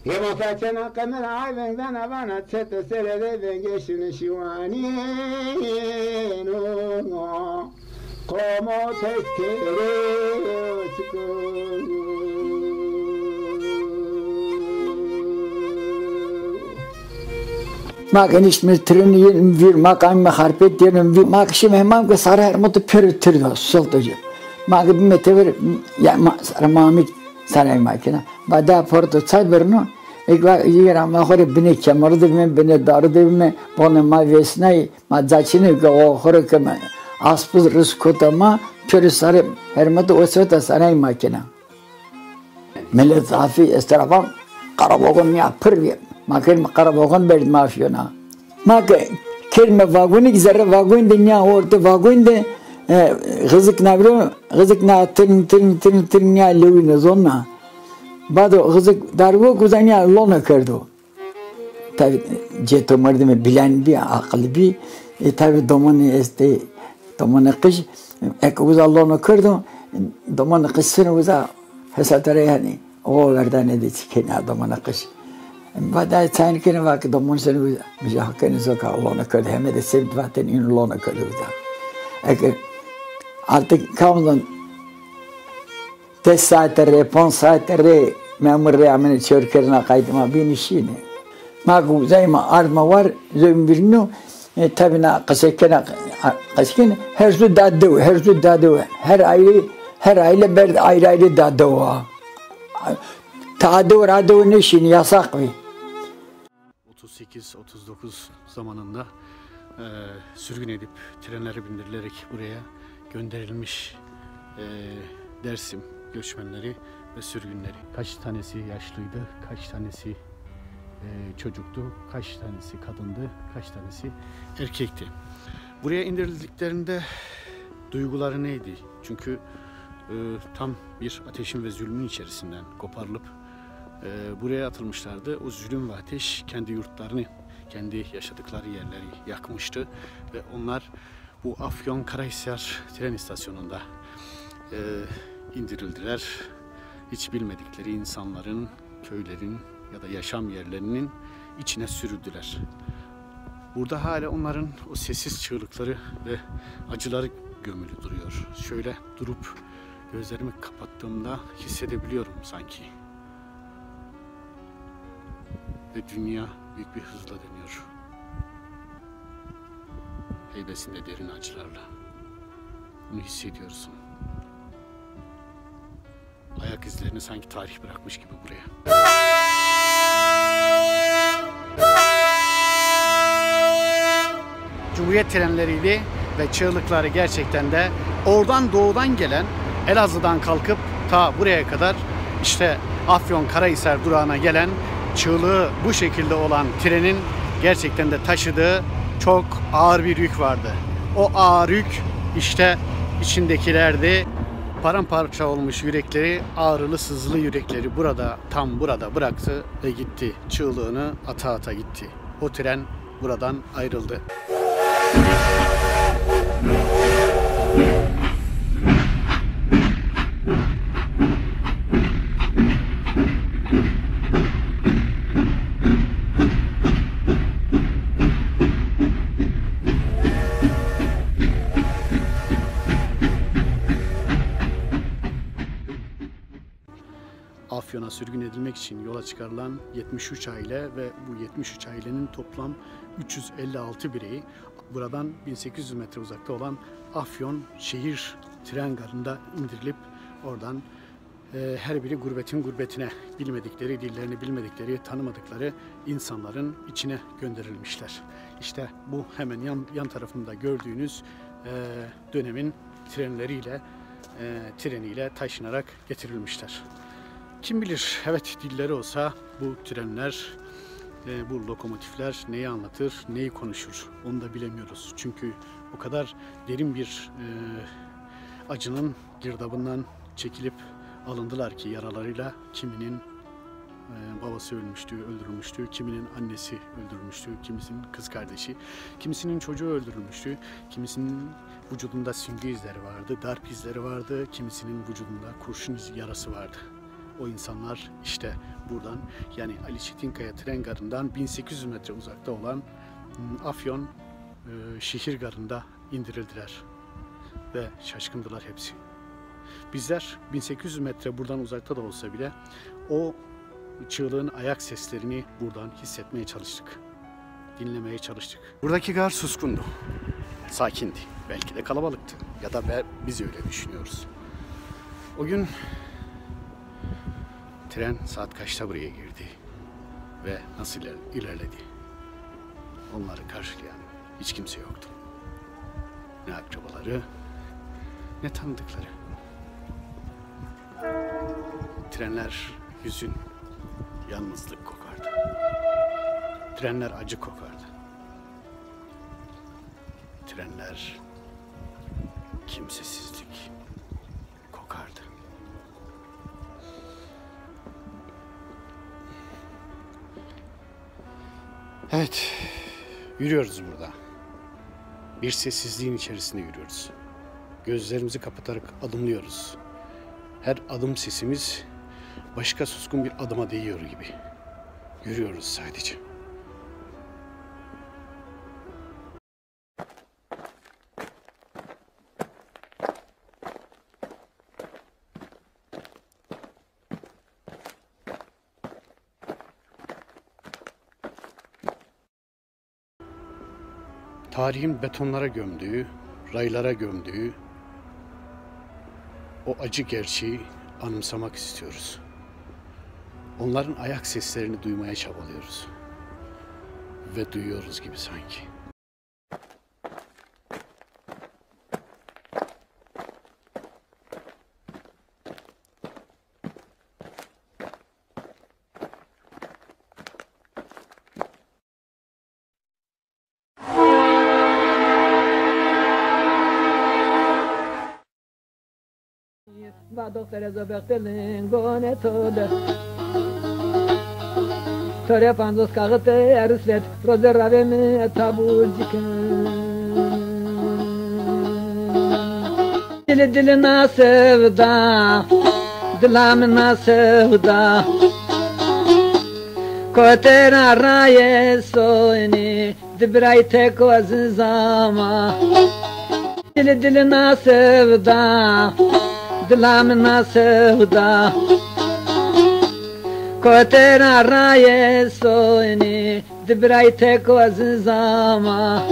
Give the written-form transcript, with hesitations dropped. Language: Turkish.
Yema facena kamera ayven dana bana çete serede ben geçini şivani no como tezkere Mak enişme treni yerim vir mak amme harpet yerim vir mak şimdi mam ke sarı her motu perütür soltucu mak bir metever ya sarı mamik sarı makina bada porto çayberno ekva yeram ahore bine kemarı devme bine darı devme bana ma vesnay ma zaçini ke o hore ke aspuz riskotama perü sarı her motu osota sarı makina millet zafi estrafam karaboğun ya pırvi Makin karaboğun berdi mafyona. Mak kelime vagoni gizere vagon dünya orta vagon de gızık nabro gızık na tın ya lewine zonna. Bado gızık dargo kuzanya lona kerdo. Tabi jeto merdime bilen bir akıllı bir tabi domani este domani kış ek uza lona kerdo domani kışını uza hesatare yani o verden edecek kena domani kış. Bada sen kene vakit domon seni bize hakkını soka Allah'ına kadar hem de sevdi vaten in Allah'ına kadar da. Eğer artık kamdan 10 saatleri 10 saatleri memurya amene çörkerine kaydıma bir işine. Magu zayma arma var zömbirno tabi na kasekene her su dadı her aile ber ayrı dadı var. Tadı neşin yasak mı? 38-39 zamanında sürgün edip trenlere bindirilerek buraya gönderilmiş Dersim göçmenleri ve sürgünleri. Kaç tanesi yaşlıydı, kaç tanesi çocuktu, kaç tanesi kadındı, kaç tanesi erkekti. Buraya indirildiklerinde duyguları neydi? Çünkü tam bir ateşin ve zulmün içerisinden koparılıp buraya atılmışlardı. O zulüm ve ateş kendi yurtlarını, kendi yaşadıkları yerleri yakmıştı ve onlar bu Afyonkarahisar tren istasyonunda indirildiler. Hiç bilmedikleri insanların, köylerin ya da yaşam yerlerinin içine sürüldüler. Burada hala onların o sessiz çığlıkları ve acıları gömülü duruyor. Şöyle durup gözlerimi kapattığımda hissedebiliyorum sanki. Ve dünya büyük bir hızla dönüyor. Heybesinde derin acılarla. Bunu hissediyorsun. Ayak izlerini sanki tarih bırakmış gibi buraya. Cumhuriyet trenleriydi ve çığlıkları gerçekten de oradan doğudan gelen Elazığ'dan kalkıp ta buraya kadar işte Afyonkarahisar durağına gelen çığlığı bu şekilde olan trenin gerçekten de taşıdığı çok ağır bir yük vardı. O ağır yük işte içindekilerdi. Paramparça olmuş yürekleri, ağrılı sızılı yürekleri tam burada bıraktı ve gitti. Çığlığını ata ata gitti. O tren buradan ayrıldı. Afyon'a sürgün edilmek için yola çıkarılan 73 aile ve bu 73 ailenin toplam 356 bireyi buradan 1800 metre uzakta olan Afyon şehir tren garında indirilip oradan her biri gurbetin gurbetine, bilmedikleri, dillerini bilmedikleri, tanımadıkları insanların içine gönderilmişler. İşte bu hemen yan tarafında gördüğünüz dönemin treniyle taşınarak getirilmişler. Kim bilir, evet dilleri olsa bu trenler, bu lokomotifler neyi anlatır, neyi konuşur onu da bilemiyoruz. Çünkü o kadar derin bir acının girdabından çekilip alındılar ki yaralarıyla kiminin babası ölmüştü, öldürülmüştü, kiminin annesi öldürülmüştü, kimisinin kız kardeşi, kimisinin çocuğu öldürülmüştü, kimisinin vücudunda süngü izleri vardı, darp izleri vardı, kimisinin vücudunda kurşun yarası vardı. O insanlar işte buradan, yani Ali Çetinkaya tren garından 1800 metre uzakta olan Afyon şehir garında indirildiler ve şaşkındılar hepsi. Bizler 1800 metre buradan uzakta da olsa bile o çığlığın ayak seslerini buradan hissetmeye çalıştık. Dinlemeye çalıştık. Buradaki gar suskundu. Sakindi. Belki de kalabalıktı. Ya da biz öyle düşünüyoruz. O gün tren saat kaçta buraya girdi ve nasıl ilerledi? Onları karşılayan hiç kimse yoktu. Ne akrabaları, ne tanıdıkları. Trenler hüzün, yalnızlık kokardı. Trenler acı kokardı. Trenler kimsesizlik kokardı. Evet, yürüyoruz burada. Bir sessizliğin içerisinde yürüyoruz. Gözlerimizi kapatarak adımlıyoruz. Her adım sesimiz başka suskun bir adıma değiyor gibi. Yürüyoruz sadece. Tarihin betonlara gömdüğü, raylara gömdüğü o acı gerçeği anımsamak istiyoruz. Onların ayak seslerini duymaya çabalıyoruz. Ve duyuyoruz gibi sanki. Vado Teresa Bertelingone tode Tore panzos kagte erslet Roze ravemi tabulciken Dili dilina sevda Dilamina sevda Kotera raye soyni Dibray tek vazizama Dili dilina sevda Dilamina sevda Kotera raye soyni Dibray tek vazizama